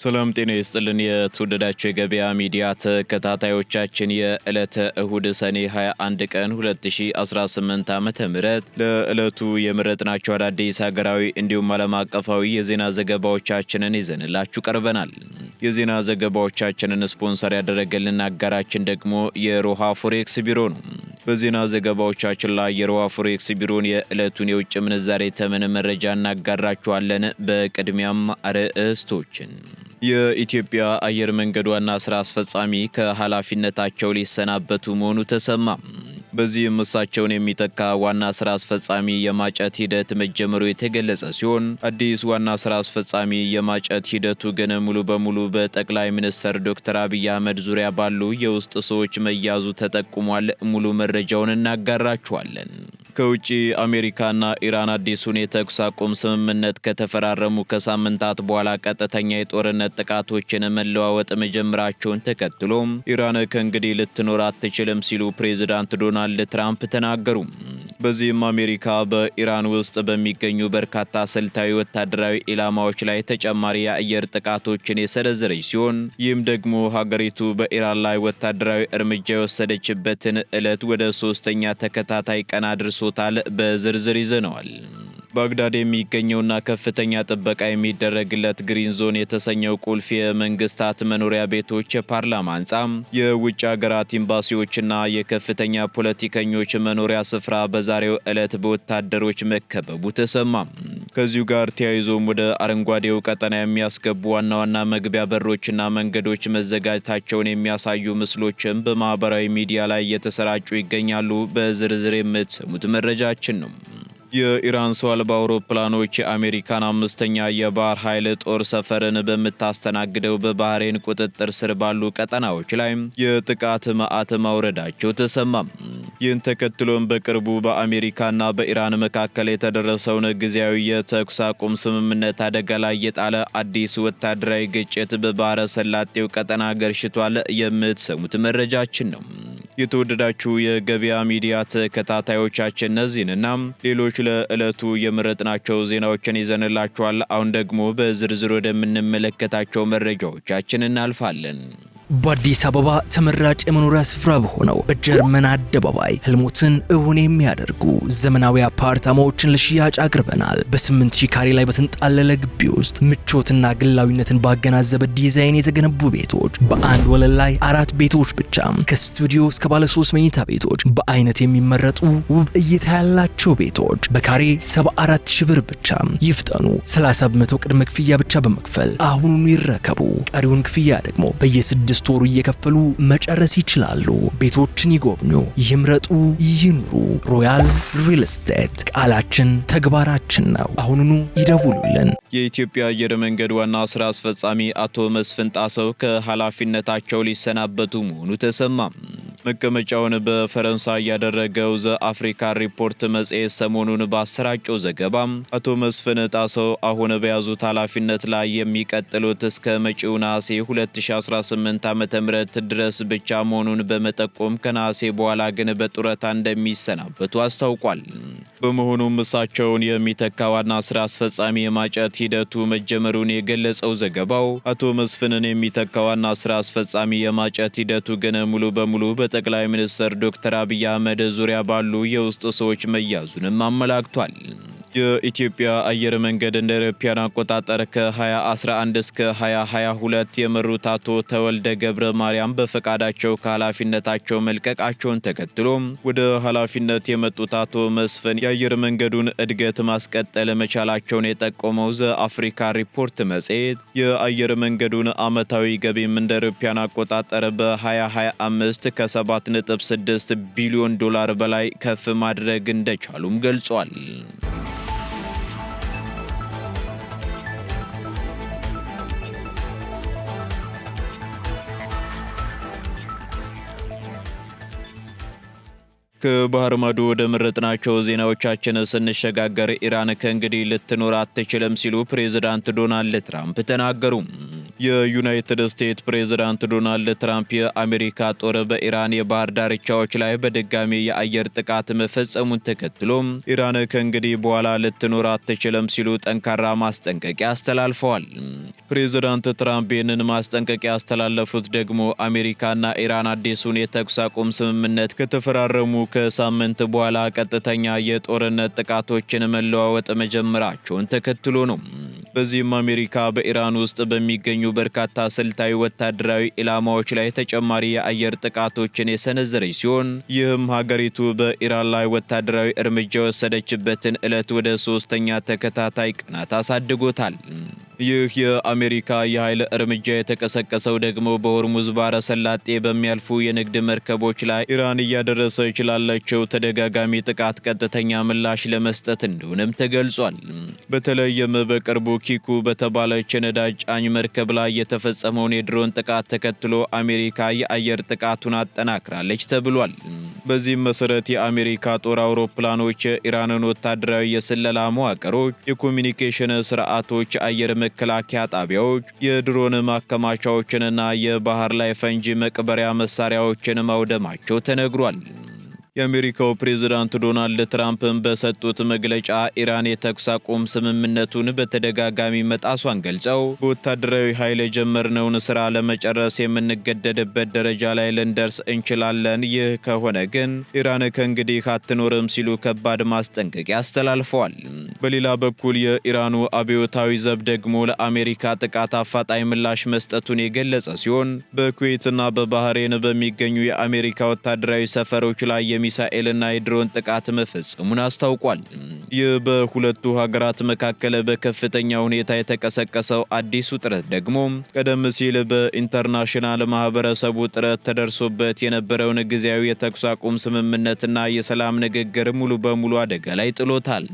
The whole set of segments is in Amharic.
ሰላም ጤና ይስጥልን የተወደዳችሁ የገበያ ሚዲያ ተከታታዮቻችን የዕለተ እሁድ ሰኔ 21 ቀን 2018 ዓመተ ምህረት ለዕለቱ የመረጥናቸው አዳዲስ ሀገራዊ እንዲሁም ዓለም አቀፋዊ የዜና ዘገባዎቻችንን ይዘንላችሁ ቀርበናል። የዜና ዘገባዎቻችንን ስፖንሰር ያደረገልን አጋራችን ደግሞ የሮሃ ፎሬክስ ቢሮ ነው። በዜና ዘገባዎቻችን ላይ የሮሃ ፎሬክስ ቢሮን የዕለቱን የውጭ ምንዛሬ ተመን መረጃ እናጋራችኋለን። በቅድሚያም አርዕስቶችን የኢትዮጵያ አየር መንገድ ዋና ስራ አስፈጻሚ ከኃላፊነታቸው ሊሰናበቱ መሆኑ ተሰማ። በዚህም እሳቸውን የሚተካ ዋና ስራ አስፈጻሚ የማጨት ሂደት መጀመሩ የተገለጸ ሲሆን አዲስ ዋና ስራ አስፈጻሚ የማጨት ሂደቱ ግን ሙሉ በሙሉ በጠቅላይ ሚኒስትር ዶክተር አብይ አህመድ ዙሪያ ባሉ የውስጥ ሰዎች መያዙ ተጠቁሟል። ሙሉ መረጃውን እናጋራችኋለን። ከውጪ አሜሪካና ኢራን አዲሱን የተኩስ አቁም ስምምነት ከተፈራረሙ ከሳምንታት በኋላ ቀጥተኛ የጦርነት ጥቃቶችን መለዋወጥ መጀመራቸውን ተከትሎ ኢራን ከእንግዲህ ልትኖር አትችልም ሲሉ ፕሬዝዳንት ዶናልድ ትራምፕ ተናገሩ። በዚህም አሜሪካ በኢራን ውስጥ በሚገኙ በርካታ ስልታዊ ወታደራዊ ኢላማዎች ላይ ተጨማሪ የአየር ጥቃቶችን የሰነዘረች ሲሆን ይህም ደግሞ ሀገሪቱ በኢራን ላይ ወታደራዊ እርምጃ የወሰደችበትን ዕለት ወደ ሶስተኛ ተከታታይ ቀን አድርሶታል። በዝርዝር ይዘነዋል። ባግዳድ የሚገኘውና ከፍተኛ ጥበቃ የሚደረግለት ግሪን ዞን የተሰኘው ቁልፍ የመንግስታት መኖሪያ ቤቶች የፓርላማ ህንጻ፣ የውጭ ሀገራት ኤምባሲዎችና የከፍተኛ ፖለቲከኞች መኖሪያ ስፍራ በዛሬው ዕለት በወታደሮች መከበቡ ተሰማ። ከዚሁ ጋር ተያይዞም ወደ አረንጓዴው ቀጠና የሚያስገቡ ዋና ዋና መግቢያ በሮችና መንገዶች መዘጋጀታቸውን የሚያሳዩ ምስሎችም በማህበራዊ ሚዲያ ላይ እየተሰራጩ ይገኛሉ። በዝርዝር የምትሰሙት መረጃችን ነው። የኢራን ሰው አልባ አውሮፕላኖች የአሜሪካን አምስተኛ የባህር ኃይል ጦር ሰፈርን በምታስተናግደው በባህሬን ቁጥጥር ስር ባሉ ቀጠናዎች ላይ የጥቃት ማዕት ማውረዳቸው ተሰማ። ይህን ተከትሎም በቅርቡ በአሜሪካና በኢራን መካከል የተደረሰውን ጊዜያዊ የተኩስ አቁም ስምምነት አደጋ ላይ የጣለ አዲስ ወታደራዊ ግጭት በባህረ ሰላጤው ቀጠና ገርሽቷል። የምትሰሙት መረጃችን ነው። የተወደዳችሁ የገበያ ሚዲያ ተከታታዮቻችን እነዚህንና ሌሎች ለዕለቱ የመረጥናቸው ዜናዎችን ይዘንላችኋል። አሁን ደግሞ በዝርዝር ወደምንመለከታቸው መረጃዎቻችን እናልፋለን። በአዲስ አበባ ተመራጭ የመኖሪያ ስፍራ በሆነው በጀርመን አደባባይ ህልሞትን እውን የሚያደርጉ ዘመናዊ አፓርታማዎችን ለሽያጭ አቅርበናል። በ8000 ካሬ ላይ በተንጣለለ ግቢ ውስጥ ምቾትና ግላዊነትን ባገናዘበ ዲዛይን የተገነቡ ቤቶች፣ በአንድ ወለል ላይ 4 ቤቶች ብቻ ከስቱዲዮ እስከ ባለ 3 መኝታ ቤቶች፣ በአይነት የሚመረጡ ውብ እይታ ያላቸው ቤቶች በካሬ 74000 ብር ብቻ። ይፍጠኑ። 30 በመቶ ቅድመ ክፍያ ብቻ በመክፈል አሁኑኑ ይረከቡ። ቀሪውን ክፍያ ደግሞ በየ6 ወሩ እየከፈሉ መጨረስ ይችላሉ። ቤቶችን ይጎብኙ፣ ይምረጡ፣ ይኑሩ። ሮያል ሪል ስቴት ቃላችን ተግባራችን ነው። አሁኑኑ ይደውሉልን። የኢትዮጵያ አየር መንገድ ዋና ስራ አስፈጻሚ አቶ መስፍን ጣሰው ከኃላፊነታቸው ሊሰናበቱ መሆኑ ተሰማ። መቀመጫውን በፈረንሳይ ያደረገው ዘ አፍሪካ ሪፖርት መጽሔት ሰሞኑን ባሰራጨው ዘገባ አቶ መስፍን ጣሰው አሁን በያዙት ኃላፊነት ላይ የሚቀጥሉት እስከ መጪው ነሐሴ 2018 ዓመተ ምህረት ድረስ ብቻ መሆኑን በመጠቆም ከነሐሴ በኋላ ግን በጡረታ እንደሚሰናበቱ አስታውቋል። በመሆኑም እሳቸውን የሚተካ ዋና ስራ አስፈጻሚ የማጨት ሂደቱ መጀመሩን የገለጸው ዘገባው አቶ መስፍንን የሚተካ ዋና ስራ አስፈጻሚ የማጨት ሂደቱ ግን ሙሉ በሙሉ በጠቅላይ ሚኒስትር ዶክተር አብይ አህመድ ዙሪያ ባሉ የውስጥ ሰዎች መያዙንም አመላክቷል። የኢትዮጵያ አየር መንገድ እንደ አውሮፓውያን አቆጣጠር ከ2011 እስከ 2022 የመሩት አቶ ተወልደ ገብረ ማርያም በፈቃዳቸው ከኃላፊነታቸው መልቀቃቸውን ተከትሎ ወደ ኃላፊነት የመጡት አቶ መስፍን የአየር መንገዱን እድገት ማስቀጠል መቻላቸውን የጠቆመው ዘ አፍሪካ ሪፖርት መጽሔት የአየር መንገዱን ዓመታዊ ገቢም እንደ አውሮፓውያን አቆጣጠር በ2025 ከ7.6 ቢሊዮን ዶላር በላይ ከፍ ማድረግ እንደቻሉም ገልጿል። ከባህር ማዶ ወደ መረጥናቸው ዜናዎቻችን ስንሸጋገር ኢራን ከእንግዲህ ልትኖር አትችልም ሲሉ ፕሬዝዳንት ዶናልድ ትራምፕ ተናገሩ። የዩናይትድ ስቴትስ ፕሬዝዳንት ዶናልድ ትራምፕ የአሜሪካ ጦር በኢራን የባህር ዳርቻዎች ላይ በድጋሚ የአየር ጥቃት መፈጸሙን ተከትሎ ኢራን ከእንግዲህ በኋላ ልትኖር አትችልም ሲሉ ጠንካራ ማስጠንቀቂያ አስተላልፈዋል። ፕሬዝዳንት ትራምፕ ይህንን ማስጠንቀቂያ ያስተላለፉት ደግሞ አሜሪካና ኢራን አዲሱን የተኩስ አቁም ስምምነት ከተፈራረሙ ከሳምንት በኋላ ቀጥተኛ የጦርነት ጥቃቶችን መለዋወጥ መጀመራቸውን ተከትሎ ነው። በዚህም አሜሪካ በኢራን ውስጥ በሚገኙ በርካታ ስልታዊ ወታደራዊ ኢላማዎች ላይ ተጨማሪ የአየር ጥቃቶችን የሰነዘረች ሲሆን ይህም ሀገሪቱ በኢራን ላይ ወታደራዊ እርምጃ የወሰደችበትን ዕለት ወደ 3ኛ ተከታታይ ቀናት አሳድጎታል። ይህ የአሜሪካ የኃይል እርምጃ የተቀሰቀሰው ደግሞ በሆርሙዝ ባህረ ሰላጤ በሚያልፉ የንግድ መርከቦች ላይ ኢራን እያደረሰች ላለችው ተደጋጋሚ ጥቃት ቀጥተኛ ምላሽ ለመስጠት እንደሆነም ተገልጿል። በተለይም በቅርቡ ኪኩ በተባለች ነዳጅ ጫኝ መርከብ ላይ የተፈጸመውን የድሮን ጥቃት ተከትሎ አሜሪካ የአየር ጥቃቱን አጠናክራለች ተብሏል። በዚህም መሰረት የአሜሪካ ጦር አውሮፕላኖች የኢራንን ወታደራዊ የስለላ መዋቅሮች፣ የኮሚኒኬሽን ስርዓቶች፣ አየር መከላከያ ጣቢያዎች፣ የድሮን ማከማቻዎችንና የባህር ላይ ፈንጂ መቅበሪያ መሳሪያዎችን ማውደማቸው ተነግሯል። የአሜሪካው ፕሬዝዳንት ዶናልድ ትራምፕን በሰጡት መግለጫ ኢራን የተኩስ አቁም ስምምነቱን በተደጋጋሚ መጣሷን ገልጸው በወታደራዊ ኃይል የጀመርነውን ስራ ለመጨረስ የምንገደድበት ደረጃ ላይ ልንደርስ እንችላለን፣ ይህ ከሆነ ግን ኢራን ከእንግዲህ አትኖርም ሲሉ ከባድ ማስጠንቀቂያ አስተላልፈዋል። በሌላ በኩል የኢራኑ አብዮታዊ ዘብ ደግሞ ለአሜሪካ ጥቃት አፋጣኝ ምላሽ መስጠቱን የገለጸ ሲሆን በኩዌትና በባህሬን በሚገኙ የአሜሪካ ወታደራዊ ሰፈሮች ላይ ሚሳኤልና የድሮን ጥቃት መፈጸሙን አስታውቋል። ይህ በሁለቱ ሀገራት መካከል በከፍተኛ ሁኔታ የተቀሰቀሰው አዲሱ ጥረት ደግሞ ቀደም ሲል በኢንተርናሽናል ማህበረሰቡ ጥረት ተደርሶበት የነበረውን ጊዜያዊ የተኩስ አቁም ስምምነትና የሰላም ንግግር ሙሉ በሙሉ አደጋ ላይ ጥሎታል።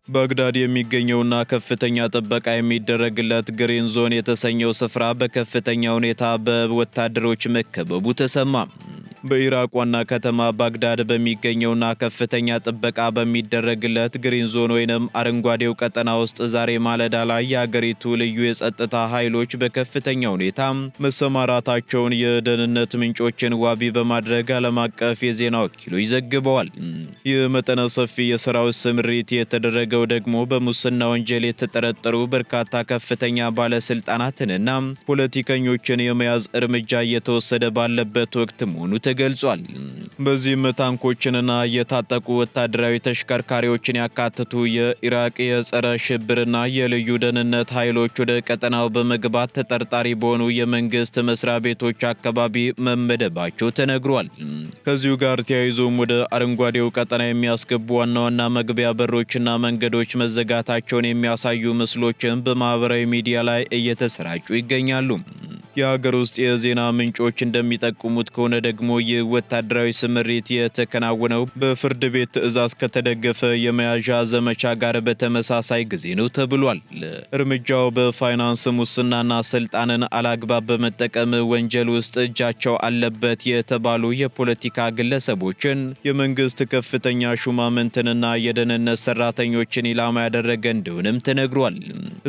ባግዳድ የሚገኘውና ከፍተኛ ጥበቃ የሚደረግለት ግሪን ዞን የተሰኘው ስፍራ በከፍተኛ ሁኔታ በወታደሮች መከበቡ ተሰማ። በኢራቅ ዋና ከተማ ባግዳድ በሚገኘውና ከፍተኛ ጥበቃ በሚደረግለት ግሪን ዞን ወይንም አረንጓዴው ቀጠና ውስጥ ዛሬ ማለዳ ላይ የአገሪቱ ልዩ የጸጥታ ኃይሎች በከፍተኛ ሁኔታ መሰማራታቸውን የደህንነት ምንጮችን ዋቢ በማድረግ ዓለም አቀፍ የዜና ወኪሎች ዘግበዋል። ይህ መጠነ ሰፊ የሰራዊት ስምሪት የተደረገው ደግሞ በሙስና ወንጀል የተጠረጠሩ በርካታ ከፍተኛ ባለስልጣናትንና ፖለቲከኞችን የመያዝ እርምጃ እየተወሰደ ባለበት ወቅት መሆኑ ተገልጿል። በዚህም ታንኮችንና የታጠቁ ወታደራዊ ተሽከርካሪዎችን ያካተቱ የኢራቅ የጸረ ሽብርና የልዩ ደህንነት ኃይሎች ወደ ቀጠናው በመግባት ተጠርጣሪ በሆኑ የመንግስት መስሪያ ቤቶች አካባቢ መመደባቸው ተነግሯል። ከዚሁ ጋር ተያይዞም ወደ አረንጓዴው ቀጠና የሚያስገቡ ዋና ዋና መግቢያ በሮችና መንገዶች መዘጋታቸውን የሚያሳዩ ምስሎችን በማህበራዊ ሚዲያ ላይ እየተሰራጩ ይገኛሉ። የሀገር ውስጥ የዜና ምንጮች እንደሚጠቁሙት ከሆነ ደግሞ ይህ ወታደራዊ ስምሪት የተከናወነው በፍርድ ቤት ትዕዛዝ ከተደገፈ የመያዣ ዘመቻ ጋር በተመሳሳይ ጊዜ ነው ተብሏል። እርምጃው በፋይናንስ ሙስናና ስልጣንን አላግባብ በመጠቀም ወንጀል ውስጥ እጃቸው አለበት የተባሉ የፖለቲካ ግለሰቦችን፣ የመንግስት ከፍተኛ ሹማምንትንና የደህንነት ሰራተኞችን ኢላማ ያደረገ እንደሆነም ተነግሯል።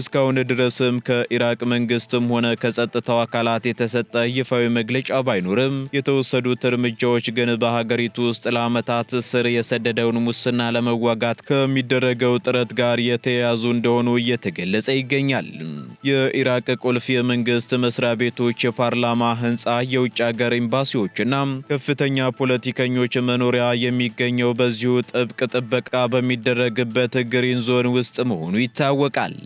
እስካሁን ድረስም ከኢራቅ መንግስትም ሆነ ከጸጥታው አካላት የተሰጠ ይፋዊ መግለጫ ባይኖርም የተወሰዱት እርምጃዎች ግን በሀገሪቱ ውስጥ ለዓመታት ስር የሰደደውን ሙስና ለመዋጋት ከሚደረገው ጥረት ጋር የተያያዙ እንደሆኑ እየተገለጸ ይገኛል። የኢራቅ ቁልፍ የመንግስት መስሪያ ቤቶች፣ የፓርላማ ህንፃ፣ የውጭ ሀገር ኤምባሲዎችና ከፍተኛ ፖለቲከኞች መኖሪያ የሚገኘው በዚሁ ጥብቅ ጥበቃ በሚደረግበት ግሪን ዞን ውስጥ መሆኑ ይታወቃል።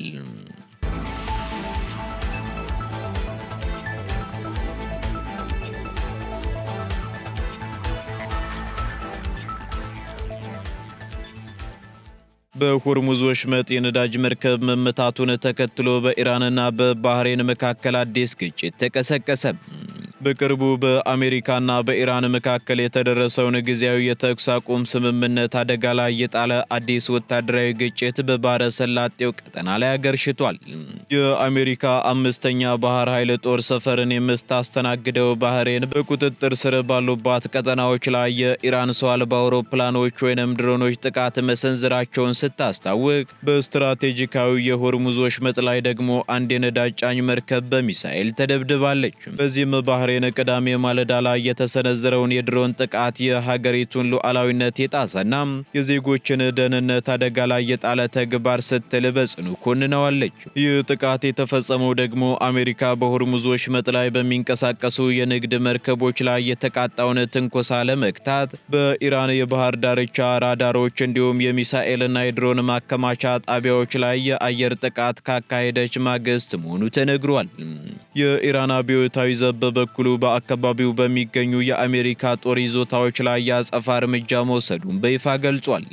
በሆርሙዝ ወሽመጥ የነዳጅ መርከብ መመታቱን ተከትሎ በኢራንና በባህሬን መካከል አዲስ ግጭት ተቀሰቀሰ። በቅርቡ በአሜሪካና በኢራን መካከል የተደረሰውን ጊዜያዊ የተኩስ አቁም ስምምነት አደጋ ላይ የጣለ አዲስ ወታደራዊ ግጭት በባህረ ሰላጤው ቀጠና ላይ አገርሽቷል። የአሜሪካ አምስተኛ ባህር ኃይል ጦር ሰፈርን የምታስተናግደው ባህሬን በቁጥጥር ስር ባሉባት ቀጠናዎች ላይ የኢራን ሰው አልባ አውሮፕላኖች ወይንም ድሮኖች ጥቃት መሰንዘራቸውን ስታስታውቅ፣ በስትራቴጂካዊ የሆርሙዝ ወሽመጥ ላይ ደግሞ አንድ የነዳጅ ጫኝ መርከብ በሚሳኤል ተደብድባለች። በዚህም ባህሬን ቅዳሜ ማለዳ ላይ የተሰነዘረውን የድሮን ጥቃት የሀገሪቱን ሉዓላዊነት የጣሰና የዜጎችን ደህንነት አደጋ ላይ የጣለ ተግባር ስትል በጽኑ ኮንነዋለች። ይህ ጥቃት የተፈጸመው ደግሞ አሜሪካ በሆርሙዝ ወሽመጥ ላይ በሚንቀሳቀሱ የንግድ መርከቦች ላይ የተቃጣውን ትንኮሳ ለመግታት በኢራን የባህር ዳርቻ ራዳሮች እንዲሁም የሚሳኤልና የድሮን ማከማቻ ጣቢያዎች ላይ የአየር ጥቃት ካካሄደች ማግስት መሆኑ ተነግሯል። የኢራን አብዮታዊ ዘብ በበኩሉ በአካባቢው በሚገኙ የአሜሪካ ጦር ይዞታዎች ላይ የአጸፋ እርምጃ መውሰዱን በይፋ ገልጿል።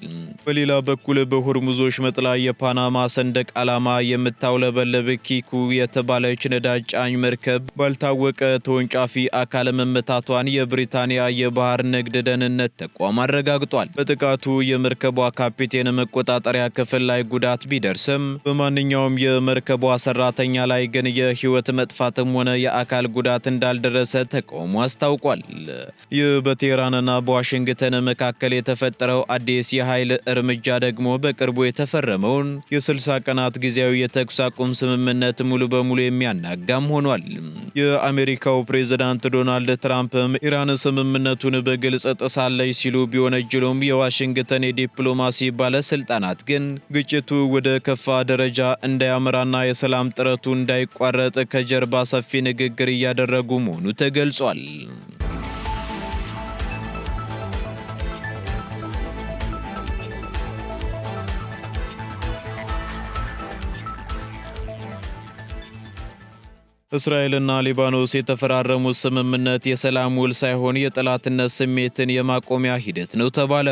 በሌላ በኩል በሆርሙዝ ወሽመጥ ላይ የፓናማ ሰንደቅ ዓላማ የምታውለበለብ ኪኩ የተባለች ነዳጅ ጫኝ መርከብ ባልታወቀ ተወንጫፊ አካል መመታቷን የብሪታንያ የባህር ንግድ ደህንነት ተቋም አረጋግጧል። በጥቃቱ የመርከቧ ካፒቴን መቆጣጠሪያ ክፍል ላይ ጉዳት ቢደርስም በማንኛውም የመርከቧ ሰራተኛ ላይ ግን የህይወት መጥፋትም ሆነ የአካል ጉዳት እንዳልደረሰ ተቋሙ አስታውቋል። ይህ በቴህራንና በዋሽንግተን መካከል የተፈጠረው አዲስ የኃይል እርምጃ ደግሞ በቅርቡ የተፈረመውን የ60 ቀናት ጊዜያዊ የተኩስ አቁም ስምምነት ሙሉ በሙሉ የሚያናጋም ሆኗል። የአሜሪካው ፕሬዝዳንት ዶናልድ ትራምፕም ኢራን ስምምነቱን በግልጽ ጥሳለች ሲሉ ቢወነጅሉም የዋሽንግተን የዲፕሎማሲ ባለስልጣናት ግን ግጭቱ ወደ ከፋ ደረጃ እንዳያመራና የሰላም ጥረቱ እንዳይቋረጥ ከጀርባ ሰፊ ንግግር እያደረጉ መሆኑ ተገልጿል። እስራኤልና ሊባኖስ የተፈራረሙት ስምምነት የሰላም ውል ሳይሆን የጠላትነት ስሜትን የማቆሚያ ሂደት ነው ተባለ።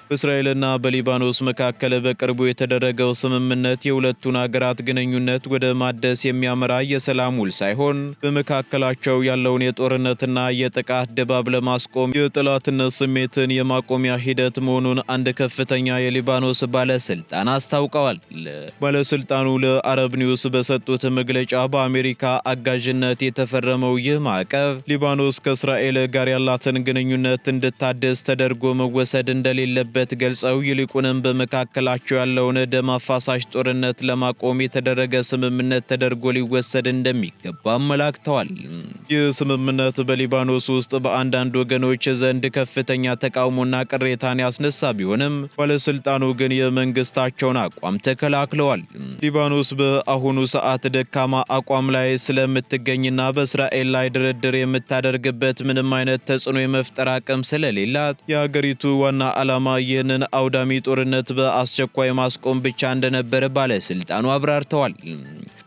በእስራኤልና በሊባኖስ መካከል በቅርቡ የተደረገው ስምምነት የሁለቱን አገራት ግንኙነት ወደ ማደስ የሚያመራ የሰላም ውል ሳይሆን በመካከላቸው ያለውን የጦርነትና የጥቃት ድባብ ለማስቆም የጠላትነት ስሜትን የማቆሚያ ሂደት መሆኑን አንድ ከፍተኛ የሊባኖስ ባለስልጣን አስታውቀዋል። ባለስልጣኑ ለአረብ ኒውስ በሰጡት መግለጫ በአሜሪካ አጋዥነት የተፈረመው ይህ ማዕቀብ ሊባኖስ ከእስራኤል ጋር ያላትን ግንኙነት እንድታደስ ተደርጎ መወሰድ እንደሌለበት ገልጸው ይልቁንም በመካከላቸው ያለውን ደም አፋሳሽ ጦርነት ለማቆም የተደረገ ስምምነት ተደርጎ ሊወሰድ እንደሚገባ አመላክተዋል። ይህ ስምምነት በሊባኖስ ውስጥ በአንዳንድ ወገኖች ዘንድ ከፍተኛ ተቃውሞና ቅሬታን ያስነሳ ቢሆንም ባለስልጣኑ ግን የመንግስታቸውን አቋም ተከላክለዋል። ሊባኖስ በአሁኑ ሰዓት ደካማ አቋም ላይ ስለምትገኝና በእስራኤል ላይ ድርድር የምታደርግበት ምንም አይነት ተጽዕኖ የመፍጠር አቅም ስለሌላት የሀገሪቱ ዋና ዓላማ ይህንን አውዳሚ ጦርነት በአስቸኳይ ማስቆም ብቻ እንደነበረ ባለስልጣኑ አብራርተዋል።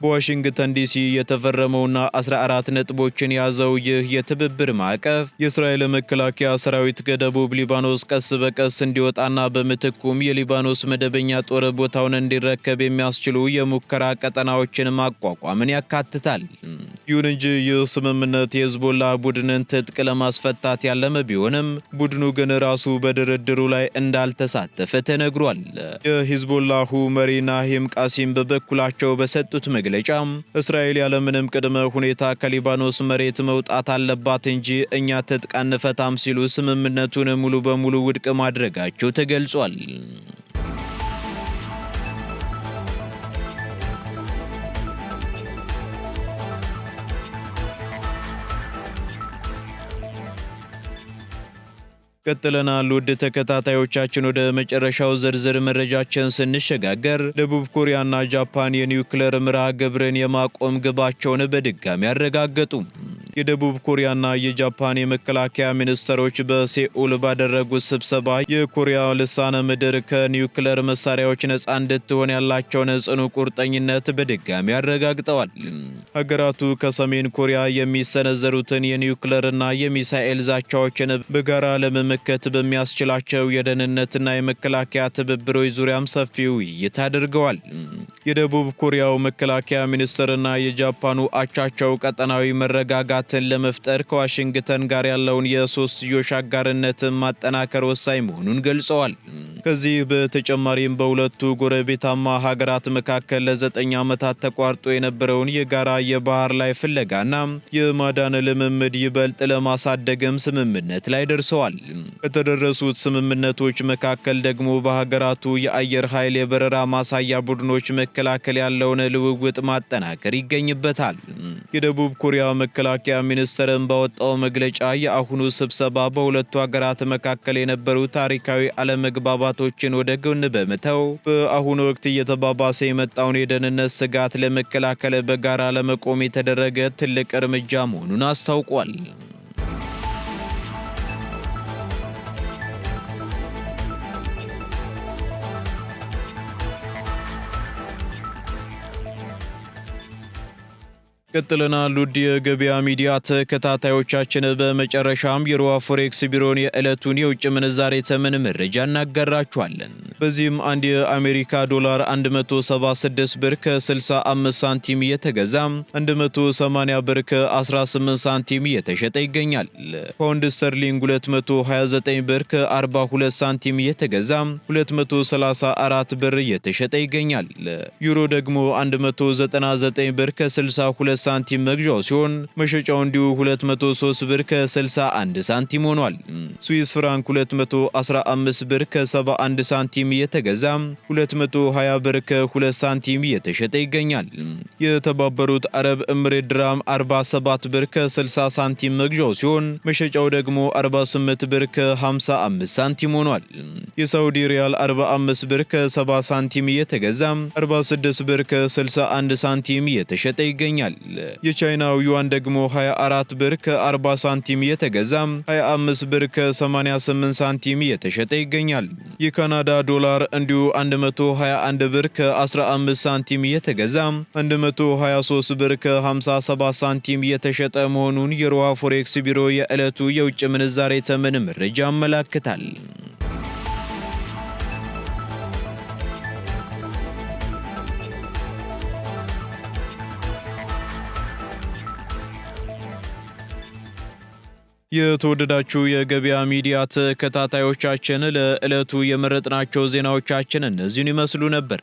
በዋሽንግተን ዲሲ የተፈረመውና 14 ነጥቦችን ያዘው ይህ የትብብር ማዕቀፍ የእስራኤል መከላከያ ሰራዊት ከደቡብ ሊባኖስ ቀስ በቀስ እንዲወጣና በምትኩም የሊባኖስ መደበኛ ጦር ቦታውን እንዲረከብ የሚያስችሉ የሙከራ ቀጠናዎችን ማቋቋምን ያካትታል። ይሁን እንጂ ይህ ስምምነት የሂዝቦላ ቡድንን ትጥቅ ለማስፈታት ያለመ ቢሆንም ቡድኑ ግን ራሱ በድርድሩ ላይ እንዳልተሳተፈ ተነግሯል። የሂዝቦላሁ መሪ ናሂም ቃሲም በበኩላቸው በሰጡት መግለጫ እስራኤል ያለምንም ቅድመ ሁኔታ ከሊባኖስ መሬት መውጣት አለባት እንጂ እኛ ትጥቅ አንፈታም ሲሉ ስምምነቱን ሙሉ በሙሉ ውድቅ ማድረጋቸው ተገልጿል። ቀጥለናል። ውድ ተከታታዮቻችን ወደ መጨረሻው ዝርዝር መረጃችን ስንሸጋገር ደቡብ ኮሪያና ጃፓን የኒውክሌር መርሃ ግብርን የማቆም ግባቸውን በድጋሚ አረጋገጡ። የደቡብ ኮሪያና የጃፓን የመከላከያ ሚኒስትሮች በሴኡል ባደረጉት ስብሰባ የኮሪያ ልሳነ ምድር ከኒውክሌር መሳሪያዎች ነፃ እንድትሆን ያላቸውን ጽኑ ቁርጠኝነት በድጋሚ አረጋግጠዋል። ሀገራቱ ከሰሜን ኮሪያ የሚሰነዘሩትን የኒውክሌርና የሚሳኤል ዛቻዎችን በጋራ ለመመከት በሚያስችላቸው የደህንነትና የመከላከያ ትብብሮች ዙሪያም ሰፊ ውይይት አድርገዋል። የደቡብ ኮሪያው መከላከያ ሚኒስትርና የጃፓኑ አቻቸው ቀጠናዊ መረጋጋት መረጋጋትን ለመፍጠር ከዋሽንግተን ጋር ያለውን የሶስትዮሽ አጋርነት ማጠናከር ወሳኝ መሆኑን ገልጸዋል። ከዚህ በተጨማሪም በሁለቱ ጎረቤታማ ሀገራት መካከል ለ9 ዓመታት ተቋርጦ የነበረውን የጋራ የባህር ላይ ፍለጋና የማዳን ልምምድ ይበልጥ ለማሳደግም ስምምነት ላይ ደርሰዋል። ከተደረሱት ስምምነቶች መካከል ደግሞ በሀገራቱ የአየር ኃይል የበረራ ማሳያ ቡድኖች መከላከል ያለውን ልውውጥ ማጠናከር ይገኝበታል። የደቡብ ኮሪያ መከላከያ ሚኒስቴርም ባወጣው መግለጫ የአሁኑ ስብሰባ በሁለቱ ሀገራት መካከል የነበሩ ታሪካዊ አለመግባባቶችን ወደ ጎን በመተው በአሁኑ ወቅት እየተባባሰ የመጣውን የደህንነት ስጋት ለመከላከል በጋራ ለመቆም የተደረገ ትልቅ እርምጃ መሆኑን አስታውቋል። ቀጥለናል። ውድ የገበያ ሚዲያ ተከታታዮቻችን፣ በመጨረሻም የሮሃ ፎሬክስ ቢሮን የዕለቱን የውጭ ምንዛሬ ተመን መረጃ እናጋራችኋለን። በዚህም አንድ የአሜሪካ ዶላር 176 ብር ከ65 ሳንቲም እየተገዛ 180 ብር ከ18 ሳንቲም እየተሸጠ ይገኛል። ፓውንድ ስተርሊንግ 229 ብር ከ42 ሳንቲም እየተገዛ 234 ብር እየተሸጠ ይገኛል። ዩሮ ደግሞ 199 ብር ከ62 ሳንቲም መግዣው ሲሆን መሸጫው እንዲሁ 203 ብር ከ61 ሳንቲም ሆኗል። ስዊስ ፍራንክ 215 ብር ከ71 ሳንቲም እየተገዛ 220 ብር ከ2 ሳንቲም እየተሸጠ ይገኛል። የተባበሩት አረብ ኤምሬት ድራም 47 ብር ከ60 ሳንቲም መግዣው ሲሆን መሸጫው ደግሞ 48 ብር ከ55 ሳንቲም ሆኗል። የሳውዲ ሪያል 45 ብር ከ70 ሳንቲም እየተገዛ 46 ብር ከ61 ሳንቲም እየተሸጠ ይገኛል። የቻይናው ዩዋን ደግሞ 24 ብር ከ40 ሳንቲም እየተገዛ 25 ብር ከ88 ሳንቲም እየተሸጠ ይገኛል። የካናዳ ዶላር እንዲሁ 121 ብር ከ15 ሳንቲም እየተገዛ 123 ብር ከ57 ሳንቲም እየተሸጠ መሆኑን የሮሃ ፎሬክስ ቢሮ የዕለቱ የውጭ ምንዛሬ ተመን መረጃ ያመለክታል። የተወደዳችሁ የገበያ ሚዲያ ተከታታዮቻችን ለዕለቱ የመረጥናቸው ዜናዎቻችን እነዚህን ይመስሉ ነበር።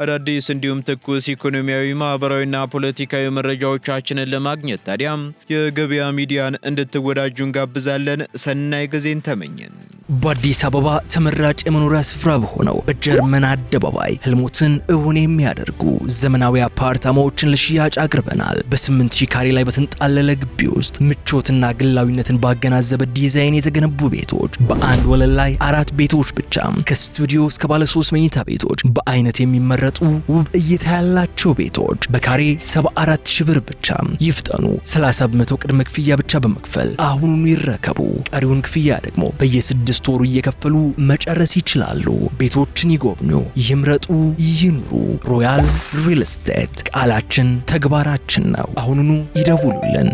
አዳዲስ እንዲሁም ትኩስ ኢኮኖሚያዊ፣ ማህበራዊና ፖለቲካዊ መረጃዎቻችንን ለማግኘት ታዲያም የገበያ ሚዲያን እንድትወዳጁ እንጋብዛለን። ሰናይ ጊዜን ተመኘን። በአዲስ አበባ ተመራጭ የመኖሪያ ስፍራ በሆነው በጀርመን አደባባይ ህልሞትን እውን የሚያደርጉ ዘመናዊ አፓርታማዎችን ለሽያጭ አቅርበናል። በ8000 ካሬ ላይ በተንጣለለ ግቢ ውስጥ ምቾትና ግላዊነትን ባገናዘበ ዲዛይን የተገነቡ ቤቶች፣ በአንድ ወለል ላይ 4 ቤቶች ብቻ፣ ከስቱዲዮ እስከ ባለ 3 መኝታ ቤቶች፣ በአይነት የሚመረጡ ውብ እይታ ያላቸው ቤቶች በካሬ 74000 ብር ብቻ። ይፍጠኑ። 30 በመቶ ቅድመ ክፍያ ብቻ በመክፈል አሁኑኑ ይረከቡ። ቀሪውን ክፍያ ደግሞ በየ6 ወሩ እየከፈሉ መጨረስ ይችላሉ። ቤቶችን ይጎብኙ፣ ይምረጡ፣ ይኑሩ። ሮያል ሪል ስቴት ቃላችን ተግባራችን ነው። አሁኑኑ ይደውሉልን።